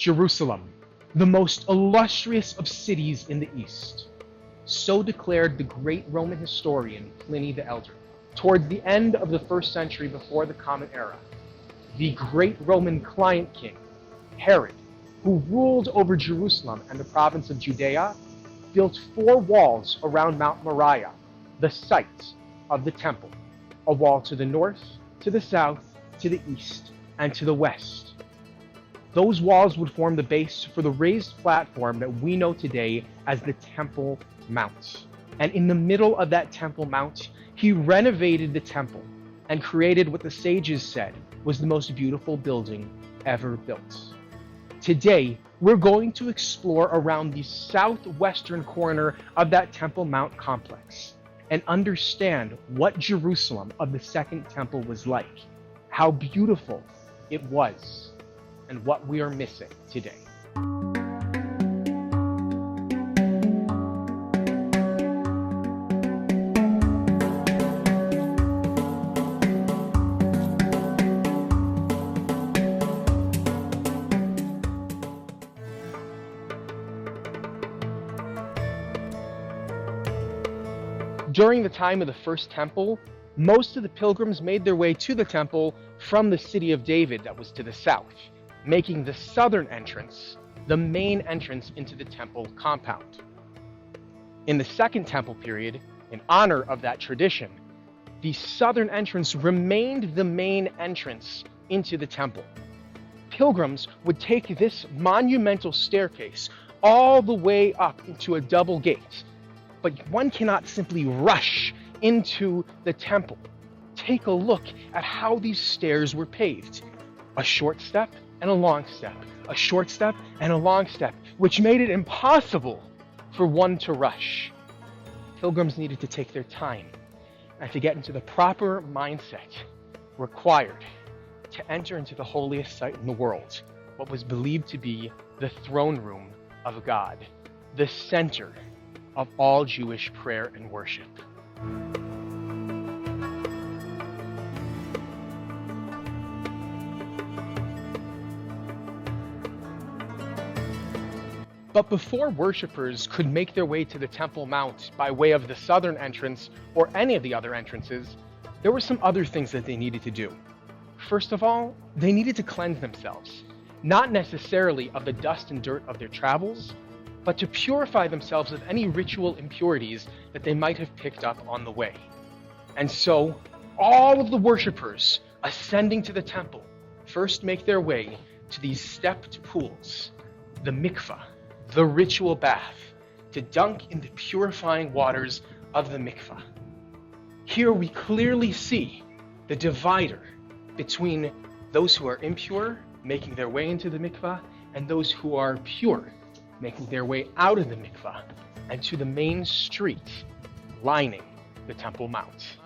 Jerusalem, the most illustrious of cities in the East. So declared the great Roman historian Pliny the Elder. Towards the end of the 1st century before the Common Era, the great Roman client king, Herod, who ruled over Jerusalem and the province of Judea, built 4 walls around Mount Moriah, the site of the temple. A wall to the north, to the south, to the east, and to the west. Those walls would form the base for the raised platform that we know today as the Temple Mount. And in the middle of that Temple Mount, he renovated the temple and created what the sages said was the most beautiful building ever built. Today, we're going to explore around the southwestern corner of that Temple Mount complex and understand what Jerusalem of the Second Temple was like, how beautiful it was, and what we are missing today. During the time of the First Temple, most of the pilgrims made their way to the temple from the city of David that was to the south, making the southern entrance the main entrance into the temple compound. In the Second Temple period, in honor of that tradition, the southern entrance remained the main entrance into the temple. Pilgrims would take this monumental staircase all the way up into a double gate. But one cannot simply rush into the temple. Take a look at how these stairs were paved. A short step and a long step, a short step and a long step, which made it impossible for one to rush. Pilgrims needed to take their time and to get into the proper mindset required to enter into the holiest site in the world, what was believed to be the throne room of God, the center of all Jewish prayer and worship. But before worshipers could make their way to the Temple Mount by way of the southern entrance or any of the other entrances, there were some other things that they needed to do. First of all, they needed to cleanse themselves, not necessarily of the dust and dirt of their travels, but to purify themselves of any ritual impurities that they might have picked up on the way. And so, all of the worshipers ascending to the temple first make their way to these stepped pools, the mikvah, the ritual bath, to dunk in the purifying waters of the mikvah. Here we clearly see the divider between those who are impure, making their way into the mikvah, and those who are pure, making their way out of the mikvah and to the main street lining the Temple Mount.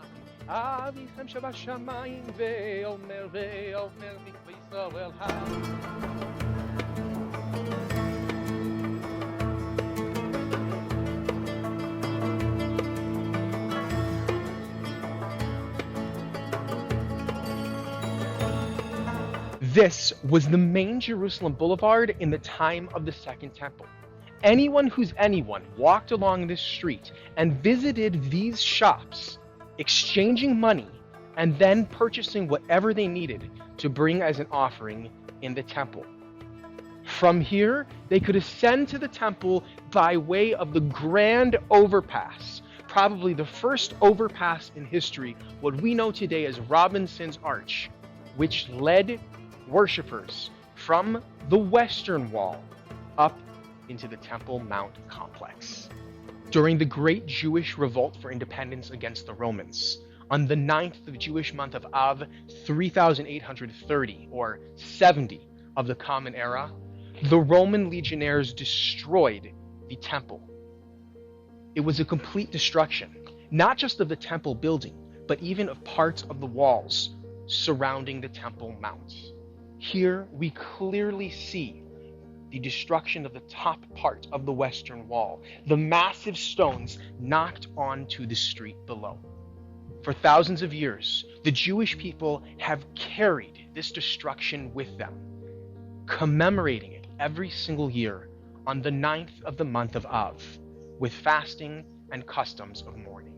This was the main Jerusalem boulevard in the time of the Second Temple. Anyone who's anyone walked along this street and visited these shops, exchanging money and then purchasing whatever they needed to bring as an offering in the temple. From here, they could ascend to the temple by way of the grand overpass, probably the first overpass in history, what we know today as Robinson's Arch, which led worshippers from the western wall up into the Temple Mount complex. During the great Jewish revolt for independence against the Romans, on the 9th of Jewish month of Av, 3830 or 70 of the Common Era, the Roman legionnaires destroyed the temple. It was a complete destruction, not just of the temple building, but even of parts of the walls surrounding the Temple Mount. Here we clearly see the destruction of the top part of the western wall, the massive stones knocked onto the street below. For thousands of years, the Jewish people have carried this destruction with them, commemorating it every single year on the 9th of the month of Av, with fasting and customs of mourning.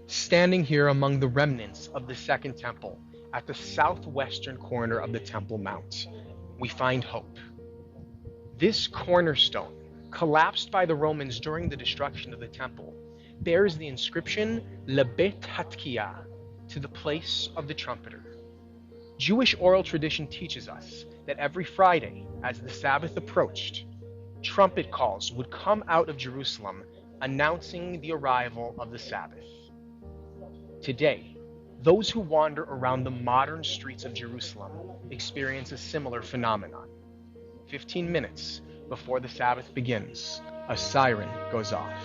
Standing here among the remnants of the Second Temple, at the southwestern corner of the Temple Mount, we find hope. This cornerstone, collapsed by the Romans during the destruction of the temple, bears the inscription Lebet Hatkiah, to the place of the trumpeter. Jewish oral tradition teaches us that every Friday, as the Sabbath approached, trumpet calls would come out of Jerusalem announcing the arrival of the Sabbath. Today, those who wander around the modern streets of Jerusalem experience a similar phenomenon. 15 minutes before the Sabbath begins, a siren goes off.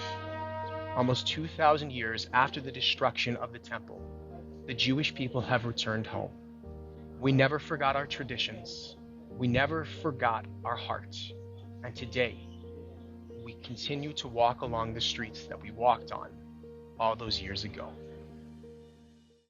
Almost 2,000 years after the destruction of the temple, the Jewish people have returned home. We never forgot our traditions. We never forgot our hearts. And today, we continue to walk along the streets that we walked on all those years ago.